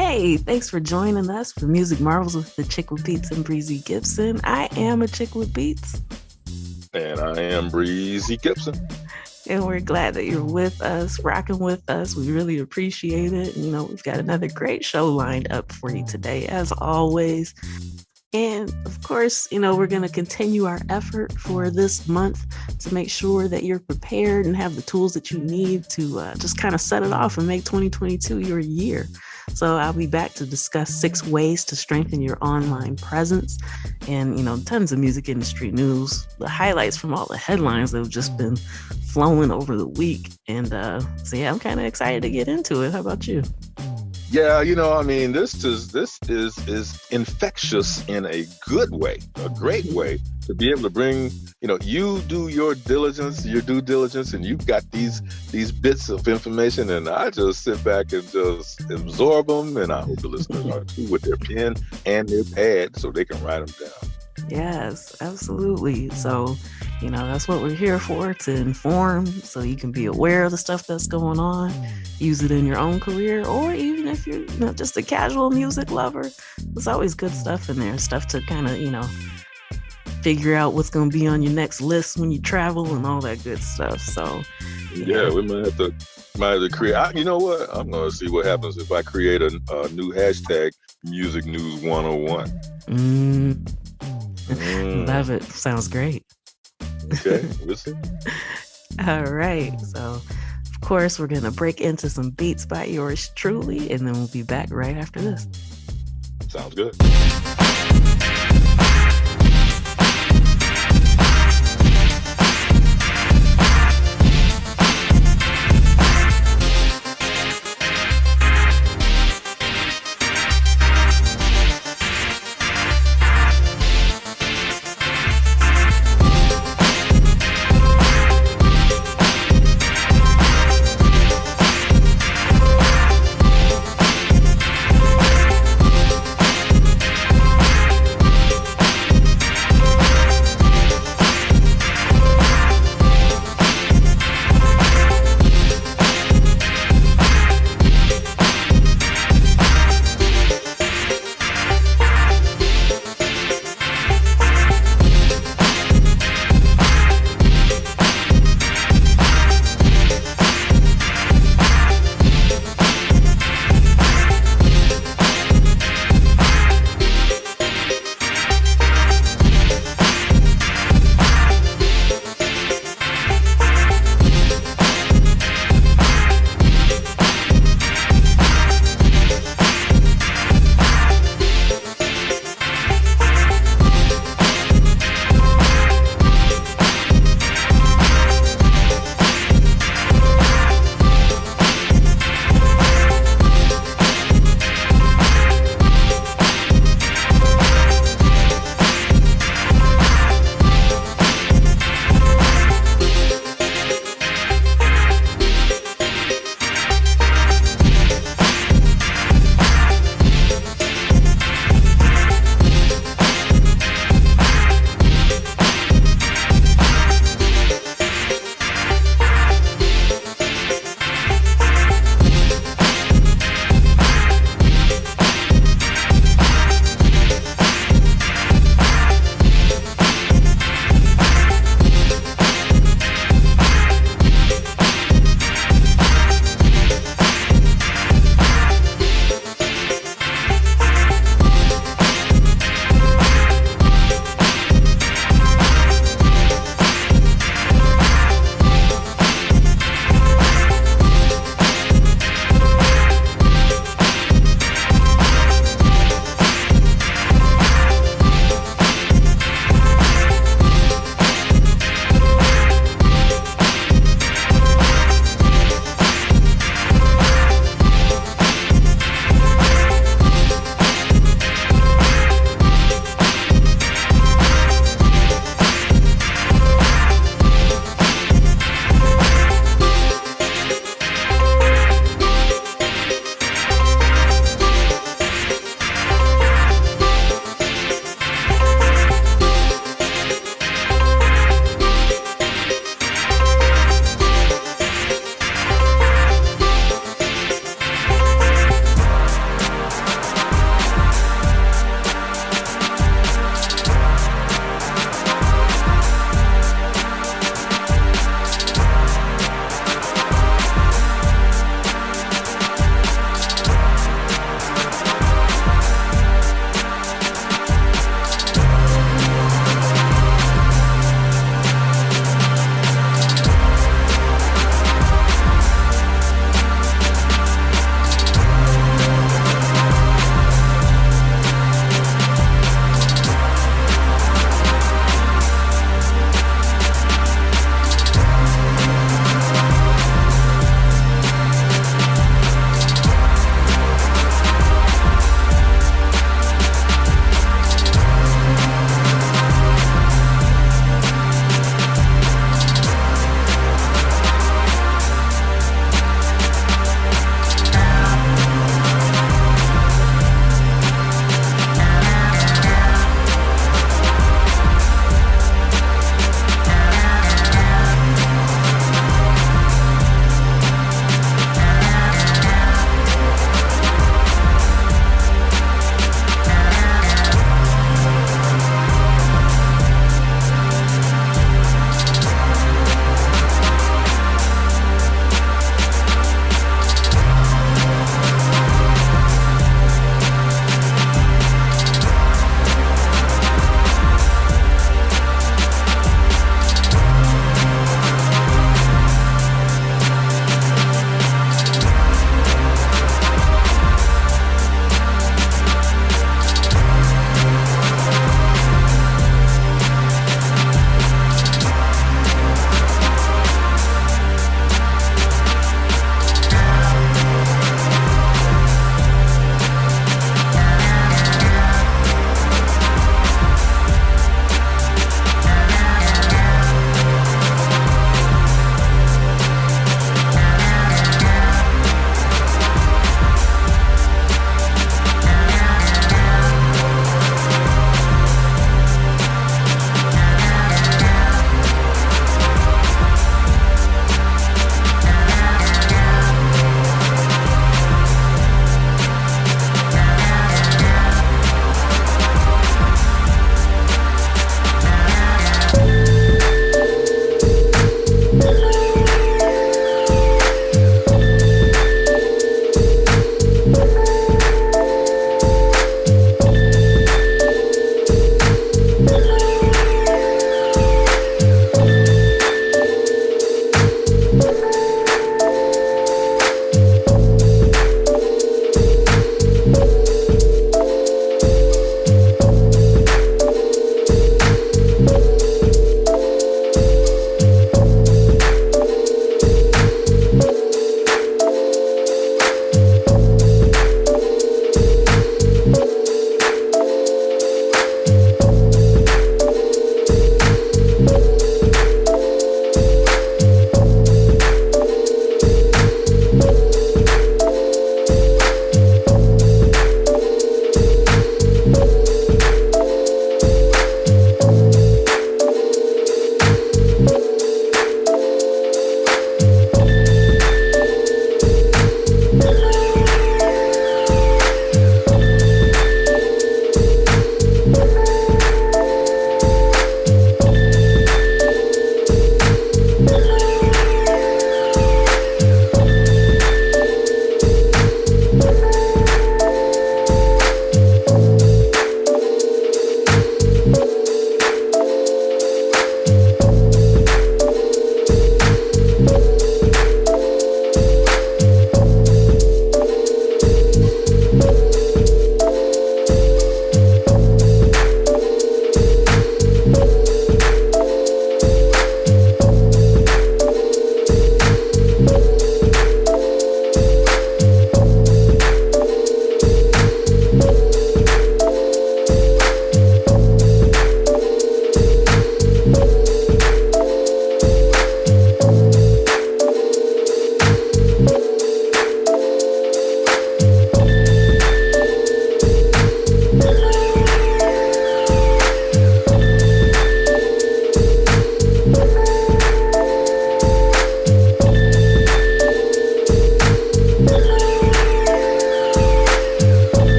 Hey, thanks for joining us for Music Marvels with Achickwitbeatz and Breezy Gipson. I am Achickwitbeatz. And I am Breezy Gipson. And we're glad that you're with us, rocking with us. We really appreciate it. We've got another great show lined up for you today, as always. And of course, we're going to continue our effort for this month to make sure that you're prepared and have the tools that you need to just kind of set it off and make 2022 your year. So I'll be back to discuss 6 ways to strengthen your online presence and, tons of music industry news, the highlights from all the headlines that have just been flowing over the week. And so, yeah, I'm kind of excited to get into it. How about you? Yeah, this is infectious in a good way, a great way to be able to bring, you do your due diligence, and you've got these bits of information, and I just sit back and just absorb them, and I hope the listeners are too, with their pen and their pad so they can write them down. Yes, absolutely. So, that's what we're here for, to inform so you can be aware of the stuff that's going on, use it in your own career, or even if you're not just a casual music lover, there's always good stuff in there, stuff to kind of, figure out what's going to be on your next list when you travel and all that good stuff. So, yeah, we might have to create, you know what? I'm going to see what happens if I create a new hashtag, Music News 101. Love it. Sounds great. Okay, listen. All right. So, of course, we're going to break into some beats by yours truly, and then we'll be back right after this. Sounds good.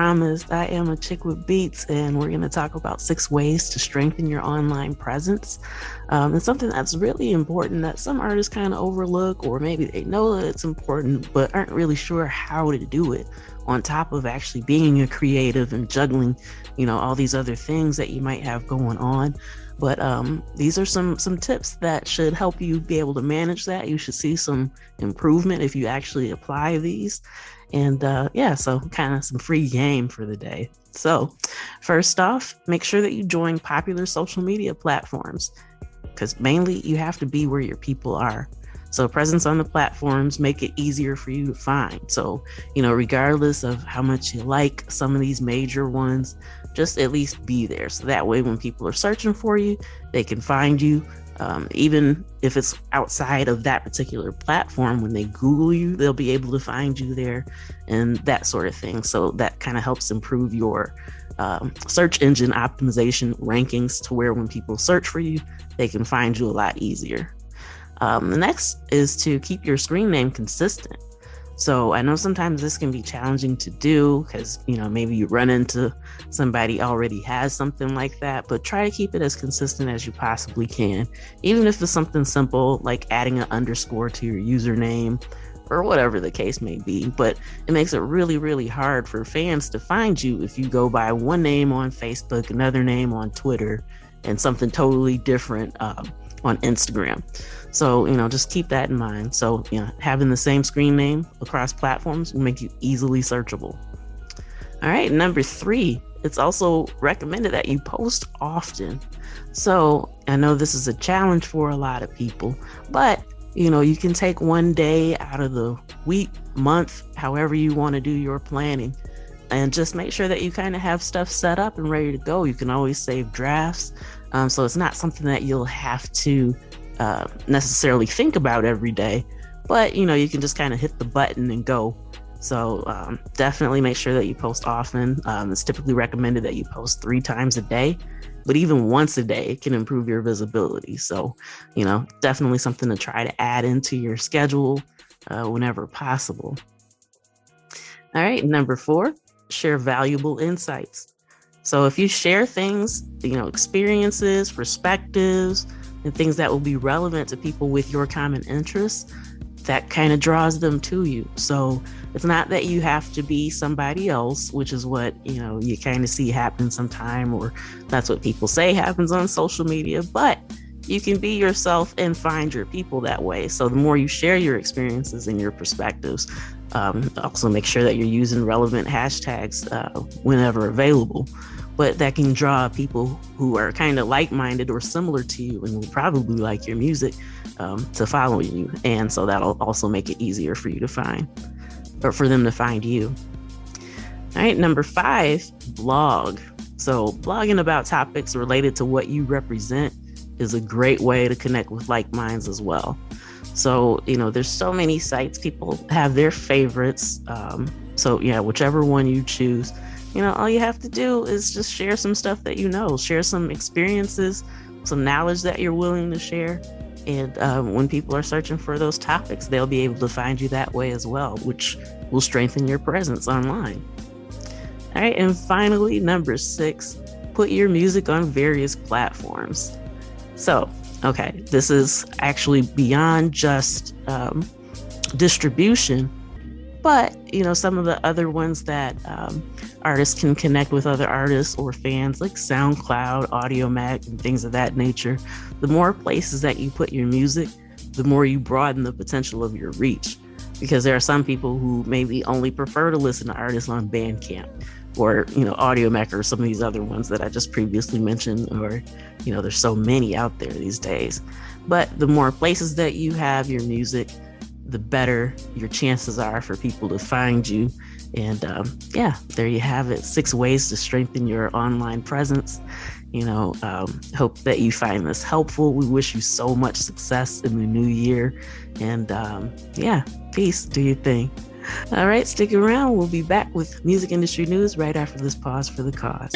promised, I am Achickwitbeatz, and we're going to talk about 6 ways to strengthen your online presence. It's something that's really important that some artists kind of overlook, or maybe they know that it's important, but aren't really sure how to do it, on top of actually being a creative and juggling, all these other things that you might have going on. But these are some tips that should help you be able to manage that. You should see some improvement if you actually apply these. And so kind of some free game for the day. So first off, make sure that you join popular social media platforms, because mainly you have to be where your people are. So presence on the platforms make it easier for you to find. So, regardless of how much you like some of these major ones, just at least be there. So that way, when people are searching for you, they can find you. Even if it's outside of that particular platform, when they Google you, they'll be able to find you there and that sort of thing. So that kind of helps improve your search engine optimization rankings, to where when people search for you, they can find you a lot easier. The next is to keep your screen name consistent. So I know sometimes this can be challenging to do because, maybe you run into somebody already has something like that, but try to keep it as consistent as you possibly can. Even if it's something simple like adding an underscore to your username or whatever the case may be. But it makes it really, really hard for fans to find you if you go by one name on Facebook, another name on Twitter, and something totally different on Instagram. So, just keep that in mind. So, having the same screen name across platforms will make you easily searchable. All right, number 3, it's also recommended that you post often. So I know this is a challenge for a lot of people, but you can take one day out of the week, month, however you want to do your planning, and just make sure that you kind of have stuff set up and ready to go. You can always save drafts. So it's not something that you'll have to necessarily think about every day, but you can just kind of hit the button and go. So definitely make sure that you post often. It's typically recommended that you post 3 times a day, but even once a day can improve your visibility. So, definitely something to try to add into your schedule whenever possible. All right, number 4, share valuable insights. So if you share things, experiences, perspectives, and things that will be relevant to people with your common interests, that kind of draws them to you. So it's not that you have to be somebody else, which is what, you kind of see happen sometime, or that's what people say happens on social media, but you can be yourself and find your people that way. So the more you share your experiences and your perspectives, also make sure that you're using relevant hashtags whenever available. But that can draw people who are kind of like-minded or similar to you and will probably like your music to follow you. And so that'll also make it easier for you to find, or for them to find you. All right, number 5, blog. So blogging about topics related to what you represent is a great way to connect with like minds as well. So, there's so many sites, people have their favorites. So whichever one you choose, all you have to do is just share some stuff that share some experiences, some knowledge that you're willing to share. And when people are searching for those topics, they'll be able to find you that way as well, which will strengthen your presence online. All right, and finally, number 6, put your music on various platforms. So, okay, this is actually beyond just distribution, but some of the other ones that artists can connect with other artists or fans, like SoundCloud, AudioMac, and things of that nature. The more places that you put your music, the more you broaden the potential of your reach. Because there are some people who maybe only prefer to listen to artists on Bandcamp, or AudioMac, or some of these other ones that I just previously mentioned, or there's so many out there these days. But the more places that you have your music, the better your chances are for people to find you. And there you have it, 6 ways to strengthen your online presence. Hope that you find this helpful. We wish you so much success in the new year. And peace, do your thing. All right, stick around. We'll be back with music industry news right after this pause for the cause.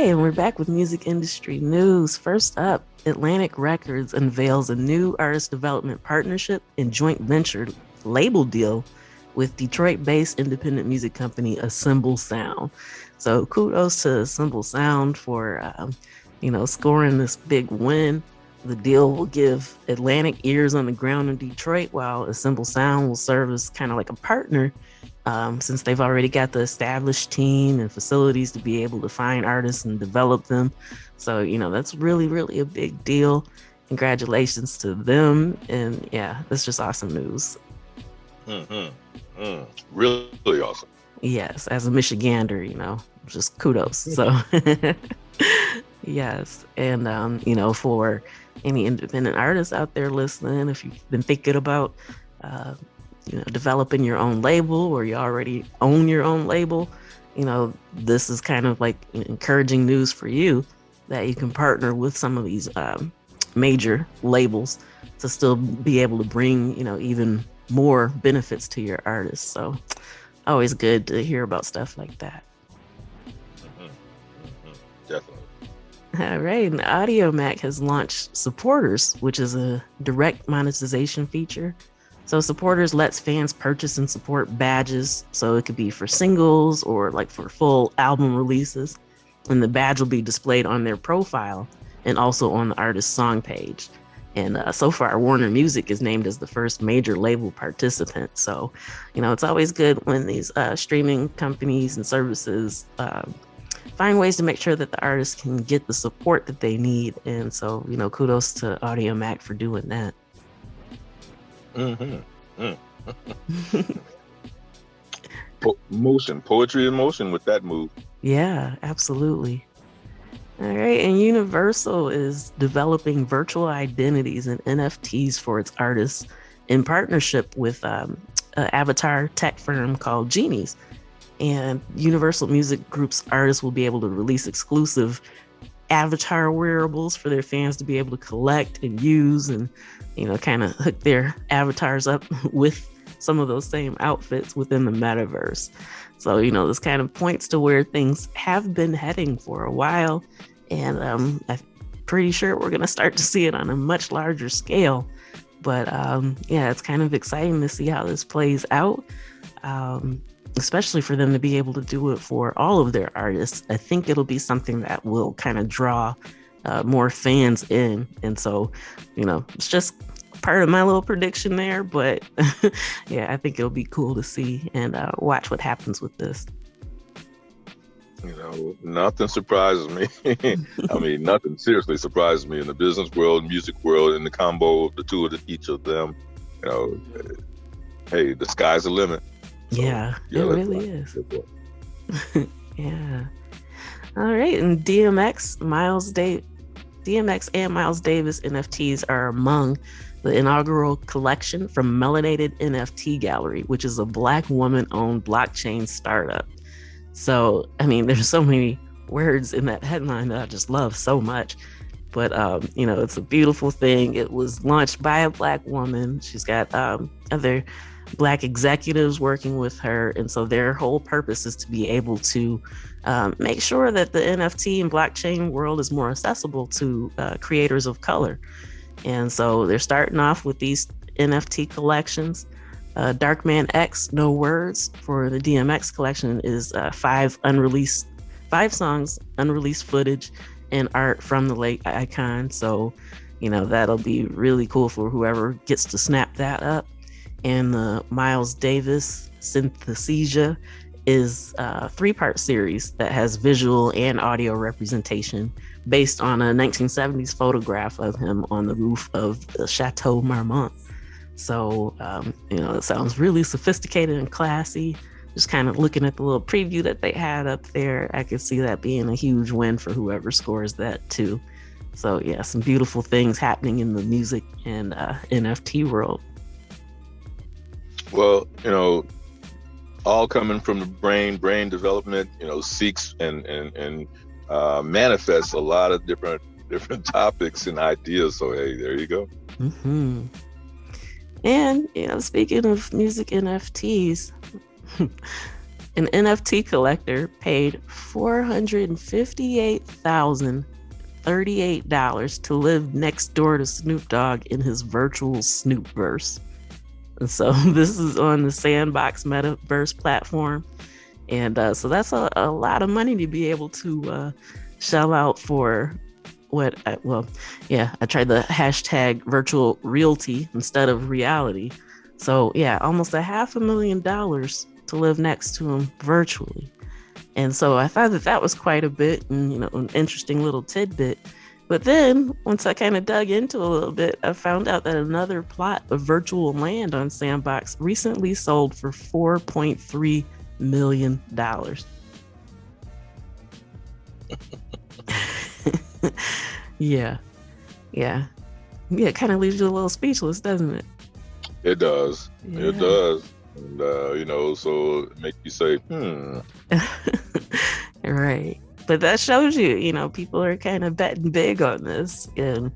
right, and we're back with music industry news. First up, Atlantic Records unveils a new artist development partnership and joint venture label deal with Detroit-based independent music company Assemble Sound. So kudos to Assemble Sound for, scoring this big win. The deal will give Atlantic ears on the ground in Detroit, while Assemble Sound will serve as kind of like a partner, since they've already got the established team and facilities to be able to find artists and develop them. So, that's really, really a big deal. Congratulations to them. And yeah, that's just awesome news. Really, really awesome. Yes, as a Michigander, just kudos. So, yes. And, for any independent artists out there listening, if you've been thinking about, developing your own label, or you already own your own label, this is kind of like encouraging news for you that you can partner with some of these major labels to still be able to bring, even more benefits to your artists. So always good to hear about stuff like that. Definitely. All right. And AudioMac has launched Supporters, which is a direct monetization feature. So Supporters lets fans purchase and support badges. So it could be for singles or like for full album releases. And the badge will be displayed on their profile and also on the artist's song page. And so far, Warner Music is named as the first major label participant. So, it's always good when these streaming companies and services find ways to make sure that the artists can get the support that they need. And so, kudos to AudioMac for doing that. Poetry in motion with that move. Yeah, absolutely. All right, and Universal is developing virtual identities and NFTs for its artists in partnership with an avatar tech firm called Genies. And Universal Music Group's artists will be able to release exclusive avatar wearables for their fans to be able to collect and use, and kind of hook their avatars up with some of those same outfits within the metaverse. So this kind of points to where things have been heading for a while, and I'm pretty sure we're going to start to see it on a much larger scale. But yeah, it's kind of exciting to see how this plays out, especially for them to be able to do it for all of their artists. I think it'll be something that will kind of draw more fans in. And so, it's just part of my little prediction there. But yeah, I think it'll be cool to see and watch what happens with this. Nothing surprises me. I mean, nothing seriously surprises me in the business world, music world, in the combo of the two of each of them. Hey, the sky's the limit. So, yeah, it really is. Yeah. All right, and DMX and Miles Davis NFTs are among the inaugural collection from Melanated NFT Gallery, which is a Black woman-owned blockchain startup. So, I mean, there's so many words in that headline that I just love so much. But, it's a beautiful thing. It was launched by a Black woman. She's got other Black executives working with her. And so their whole purpose is to be able to make sure that the NFT and blockchain world is more accessible to creators of color. And so they're starting off with these NFT collections. Darkman X, No Words for the DMX collection is 5 songs, unreleased footage, and art from the late icon. So, that'll be really cool for whoever gets to snap that up. And the Miles Davis Synthesia is a 3-part series that has visual and audio representation based on a 1970s photograph of him on the roof of the Chateau Marmont. So, it sounds really sophisticated and classy. Just kind of looking at the little preview that they had up there, I could see that being a huge win for whoever scores that too. So yeah, some beautiful things happening in the music and NFT world. Well, all coming from the brain development, seeks and manifests a lot of different topics and ideas. So hey, there you go. Mm-hmm. And speaking of music NFTs, An NFT collector paid $458,038 to live next door to Snoop Dogg in his virtual Snoopverse. And so this is on the Sandbox Metaverse platform. And so that's a lot of money to be able to shell out for I tried the hashtag virtual realty instead of reality. So yeah, almost $500,000 to live next to him virtually. And so I thought that was quite a bit and, an interesting little tidbit. But then once I kind of dug into a little bit, I found out that another plot of virtual land on Sandbox recently sold for $4.3 million. Yeah. It kind of leaves you a little speechless, doesn't it? It does. Yeah. It does. And, so it makes you say, Right. But that shows you, people are kind of betting big on this. And,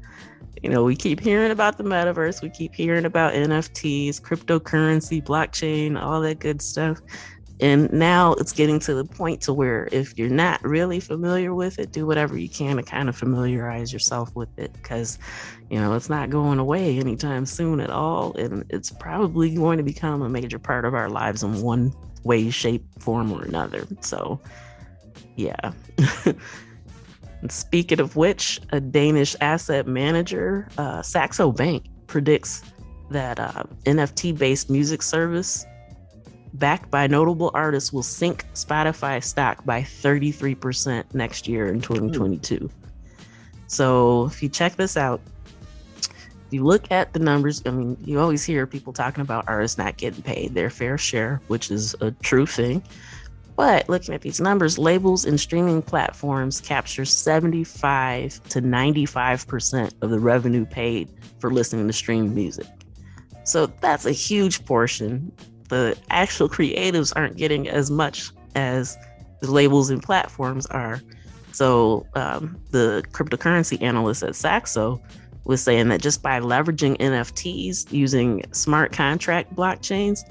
we keep hearing about the metaverse. We keep hearing about NFTs, cryptocurrency, blockchain, all that good stuff. And now it's getting to the point to where if you're not really familiar with it, do whatever you can to kind of familiarize yourself with it, because, it's not going away anytime soon at all. And it's probably going to become a major part of our lives in one way, shape, form, or another. So, yeah. And speaking of which, a Danish asset manager, Saxo Bank, predicts that NFT-based music service backed by notable artists will sink Spotify stock by 33% next year in 2022. So if you check this out, if you look at the numbers, you always hear people talking about artists not getting paid their fair share, which is a true thing. But looking at these numbers, labels and streaming platforms capture 75 to 95% of the revenue paid for listening to streamed music. So that's a huge portion. The actual creatives aren't getting as much as the labels and platforms are. So the cryptocurrency analyst at Saxo was saying that just by leveraging NFTs using smart contract blockchains,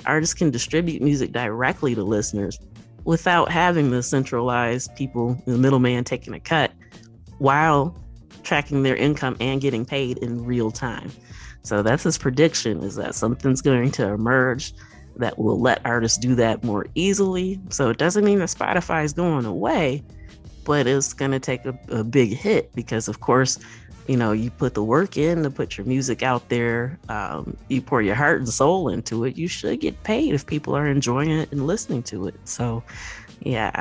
artists can distribute music directly to listeners without having the centralized people, the middleman taking a cut, while tracking their income and getting paid in real time. So that's his prediction, is that something's going to emerge that will let artists do that more easily. So it doesn't mean that Spotify is going away, but it's going to take a big hit because, of course, you put the work in to put your music out there. You pour your heart and soul into it. You should get paid if people are enjoying it and listening to it. So, yeah,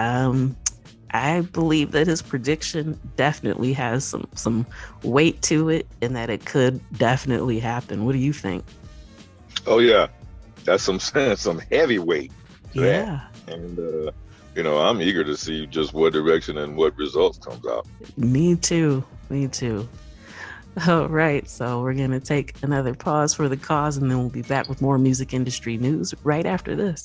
I believe that his prediction definitely has some weight to it and that it could definitely happen. What do you think? Oh, yeah. That's some heavy weight. Yeah. That. And, I'm eager to see just what direction and what results comes out. Me too. All right. So we're going to take another pause for the cause, and then we'll be back with more music industry news right after this.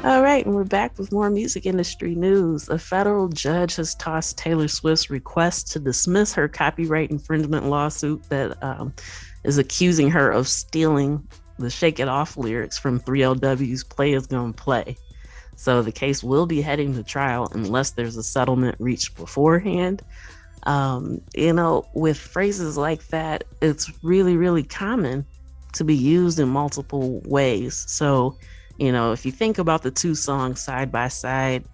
All right, and we're back with more music industry news. A federal judge has tossed Taylor Swift's request to dismiss her copyright infringement lawsuit that is accusing her of stealing the Shake It Off lyrics from 3LW's Play Is Gonna Play. So the case will be heading to trial unless there's a settlement reached beforehand. With phrases like that, it's really, really common to be used in multiple ways. So, if you think about the two songs side by side,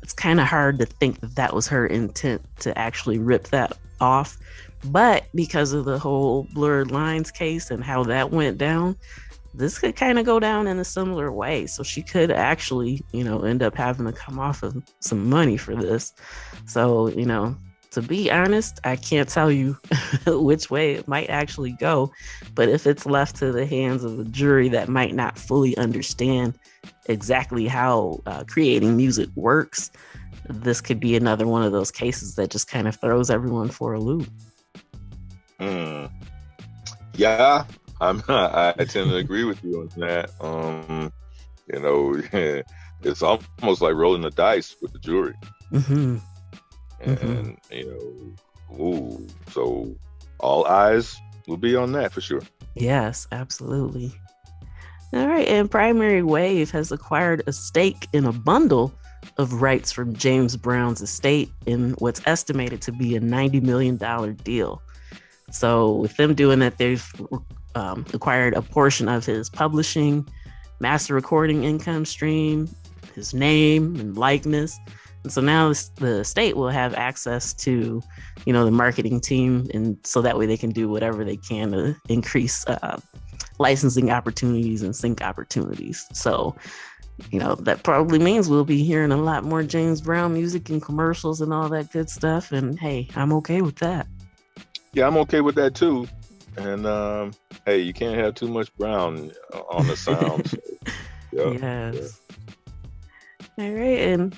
it's kind of hard to think that that was her intent to actually rip that off. But because of the whole Blurred Lines case and how that went down, this could kind of go down in a similar way. So she could actually, end up having to come off of some money for this. So, to be honest, I can't tell you which way it might actually go. But if it's left to the hands of a jury that might not fully understand exactly how creating music works, this could be another one of those cases that just kind of throws everyone for a loop. Yeah, I tend to agree with you on that. It's almost like rolling the dice with the jury. Mm-hmm. And so all eyes will be on that for sure. Yes, absolutely. All right, and Primary Wave has acquired a stake in a bundle of rights from James Brown's estate in what's estimated to be a $90 million deal. So with them doing that, they've acquired a portion of his publishing, master recording income stream, his name and likeness. And so now the state will have access to, the marketing team, and so that way they can do whatever they can to increase licensing opportunities and sync opportunities. So, that probably means we'll be hearing a lot more James Brown music and commercials and all that good stuff. And hey, I'm okay with that. Yeah, I'm okay with that too. And hey, you can't have too much Brown on the sound. So, yeah, yes. Yeah. All right, and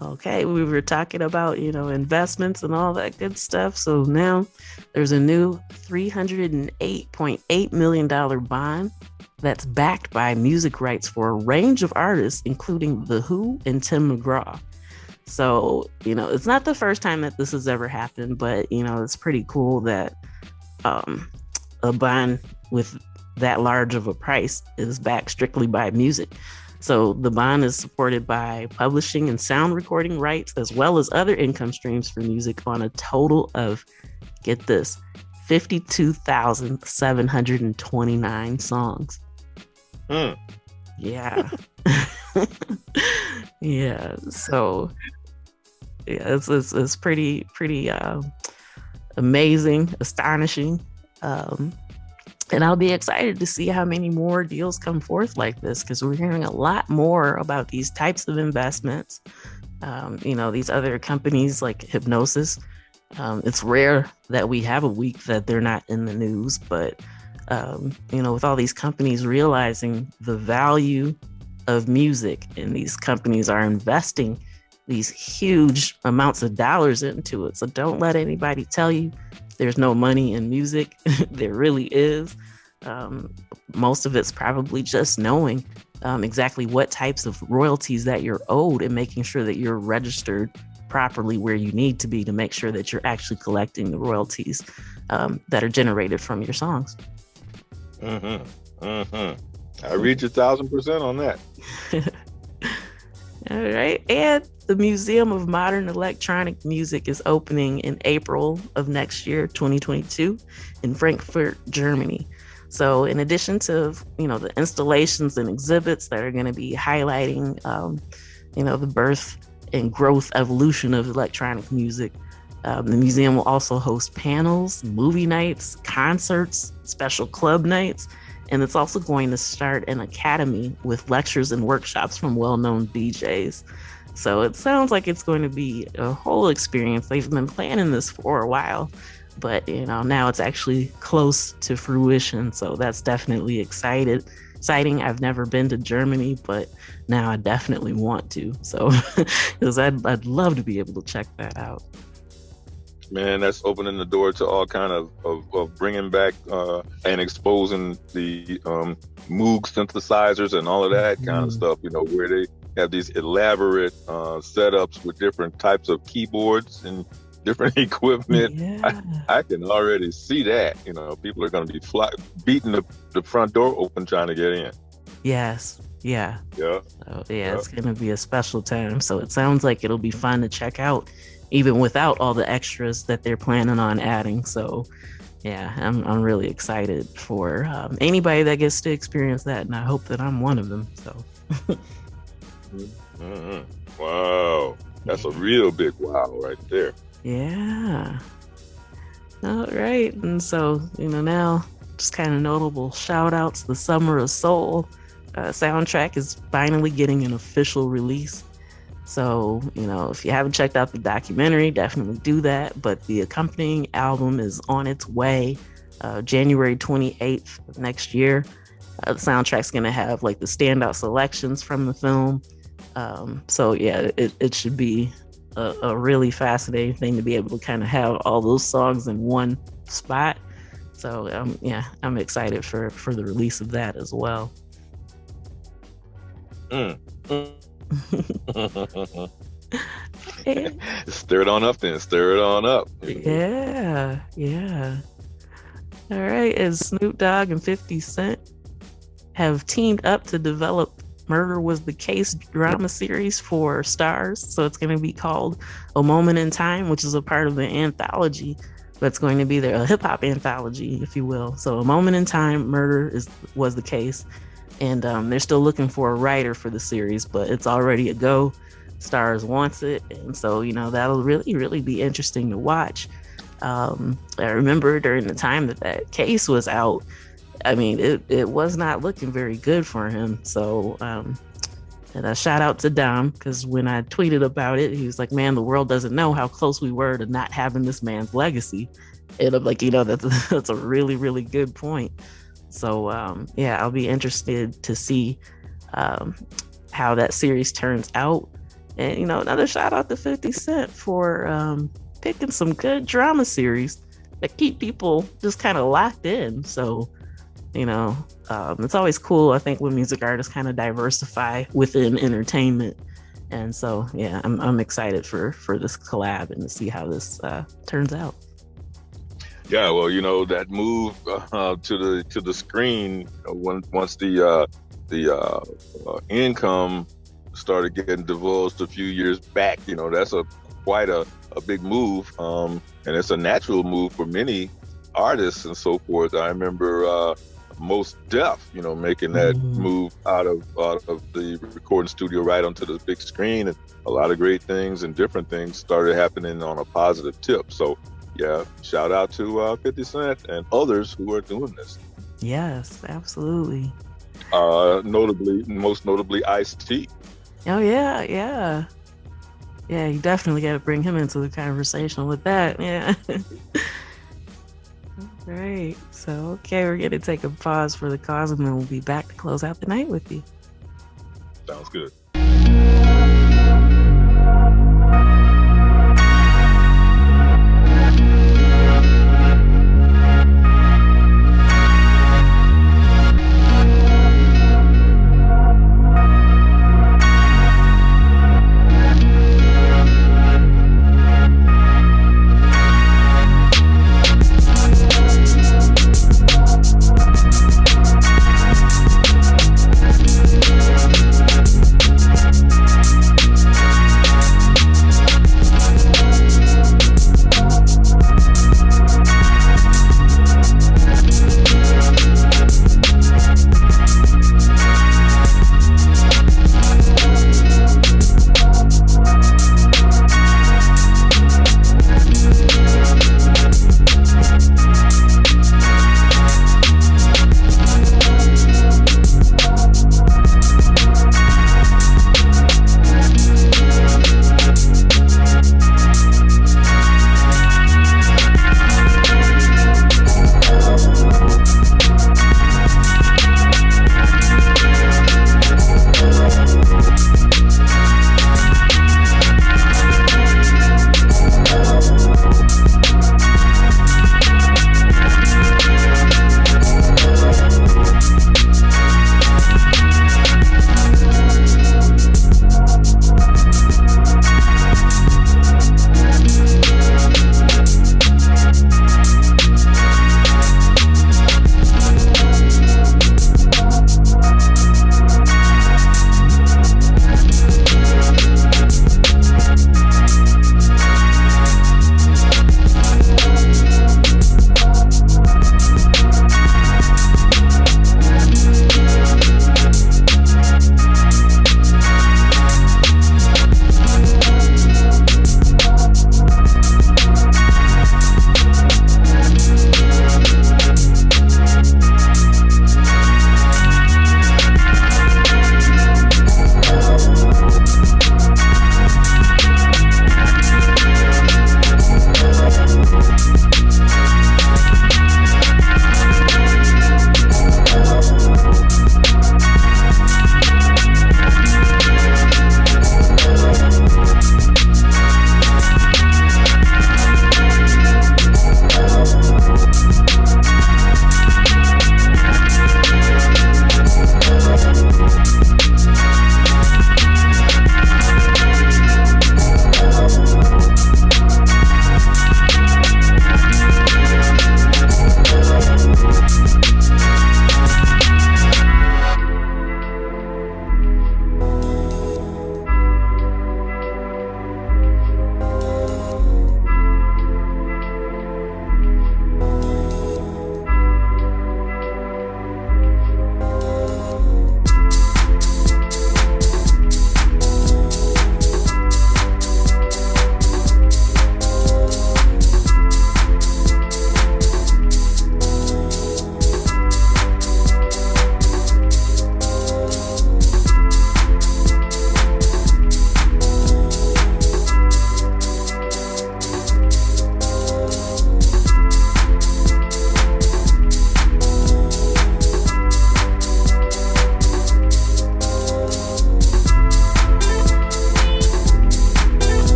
okay, we were talking about, investments and all that good stuff. So now there's a new $308.8 million bond that's backed by music rights for a range of artists, including The Who and Tim McGraw. So, it's not the first time that this has ever happened, but, it's pretty cool that a bond with that large of a price is backed strictly by music. So the bond is supported by publishing and sound recording rights, as well as other income streams for music on a total of, get this, 52,729 songs. Yeah. Yeah. So yeah, it's pretty amazing, astonishing. And I'll be excited to see how many more deals come forth like this, because we're hearing a lot more about these types of investments. These other companies like Hypnosis. It's rare that we have a week that they're not in the news, but with all these companies realizing the value of music, and these companies are investing these huge amounts of dollars into it. So don't let anybody tell you there's no money in music. There really is. Most of it's probably just knowing exactly what types of royalties that you're owed, and making sure that you're registered properly where you need to be to make sure that you're actually collecting the royalties that are generated from your songs. I read you 1,000% on that. All right. And the Museum of Modern Electronic Music is opening in April of next year, 2022, in Frankfurt, Germany. So in addition to, the installations and exhibits that are going to be highlighting, the birth and growth evolution of electronic music, the museum will also host panels, movie nights, concerts, special club nights, and it's also going to start an academy with lectures and workshops from well-known DJs. So it sounds like it's going to be a whole experience. They've been planning this for a while, but now it's actually close to fruition. So that's definitely exciting. I've never been to Germany, but now I definitely want to. So because I'd love to be able to check that out. Man, that's opening the door to all kind of bringing back and exposing the Moog synthesizers and all of that kind of stuff, where have these elaborate setups with different types of keyboards and different equipment. Yeah. I can already see that. People are going to be beating the front door open trying to get in. Yes. Yeah. Yeah. So, yeah, it's going to be a special time. So it sounds like it'll be fun to check out, even without all the extras that they're planning on adding. So, yeah, I'm really excited for anybody that gets to experience that, and I hope that I'm one of them. So. Mm-hmm. Wow, that's a real big wow right there. Yeah. All right, and so now just kind of notable shout outs. The Summer of Soul soundtrack is finally getting an official release. So, if you haven't checked out the documentary, definitely do that. But the accompanying album is on its way, January 28th of next year. The soundtrack's going to have like the standout selections from the film. So, yeah, it should be a really fascinating thing to be able to kind of have all those songs in one spot. So, yeah, I'm excited for the release of that as well. Stir it on up then. Stir it on up. Yeah. All right. As Snoop Dogg and 50 Cent have teamed up to develop Murder Was the Case drama series for Stars. So it's going to be called A Moment in Time, which is a part of the anthology. But it's going to be a hip-hop anthology, if you will. So A Moment in Time, Murder Was the Case. And they're still looking for a writer for the series, but it's already a go. Stars wants it. And so, that'll really, really be interesting to watch. I remember during the time that case was out, I mean, it was not looking very good for him. So, and a shout out to Dom, because when I tweeted about it, he was like, man, the world doesn't know how close we were to not having this man's legacy. And I'm like, that's a really, really good point. So, yeah, I'll be interested to see how that series turns out. And, another shout out to 50 Cent for picking some good drama series that keep people just kind of locked in. So, it's always cool, I think, when music artists kind of diversify within entertainment. And so, yeah, I'm excited for this collab and to see how this turns out. Yeah, well, that move to the screen once the income started getting divulged a few years back. That's quite a big move, and it's a natural move for many artists and so forth. I remember Mos Def, making that move out of the recording studio right onto the big screen, and a lot of great things and different things started happening on a positive tip. So. Yeah, shout out to 50 Cent and others who are doing this. Yes, absolutely. Most notably Ice-T. Oh, yeah. Yeah, you definitely got to bring him into the conversation with that. Yeah. All right. So, okay, we're going to take a pause for the cause, and then we'll be back to close out the night with you. Sounds good.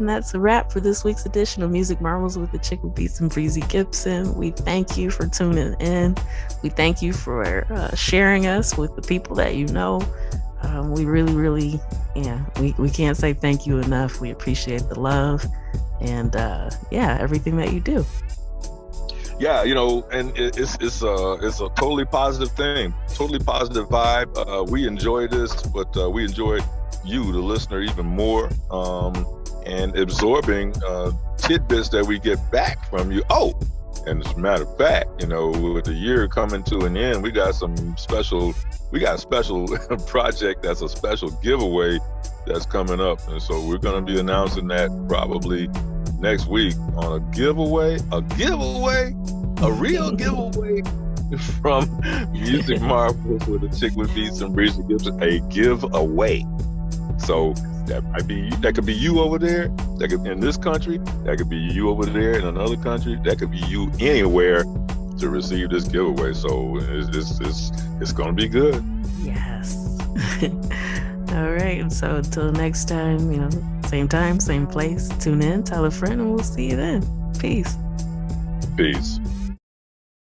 and that's a wrap for this week's edition of Music Marvels with Achickwitbeatz and Breezy Gipson. We thank you for tuning in. We thank you for sharing us with the people that you know. We really, we can't say thank you enough. We appreciate the love and everything that you do. Yeah, and it's a totally positive thing, totally positive vibe. We enjoy this, but we enjoy you, the listener, even more, and absorbing tidbits that we get back from you. Oh, and as a matter of fact, with the year coming to an end, we got a special project that's a special giveaway that's coming up, and so we're going to be announcing that probably next week on a real giveaway from Music Marvels with Achickwitbeatz and Breezy Gipson, a giveaway. So that could be you over there, that could in this country, that could be you over there in another country, that could be you anywhere to receive this giveaway. So it's gonna be good. Yes. All right. And so until next time, same place, tune in, tell a friend, and we'll see you then. Peace. Peace.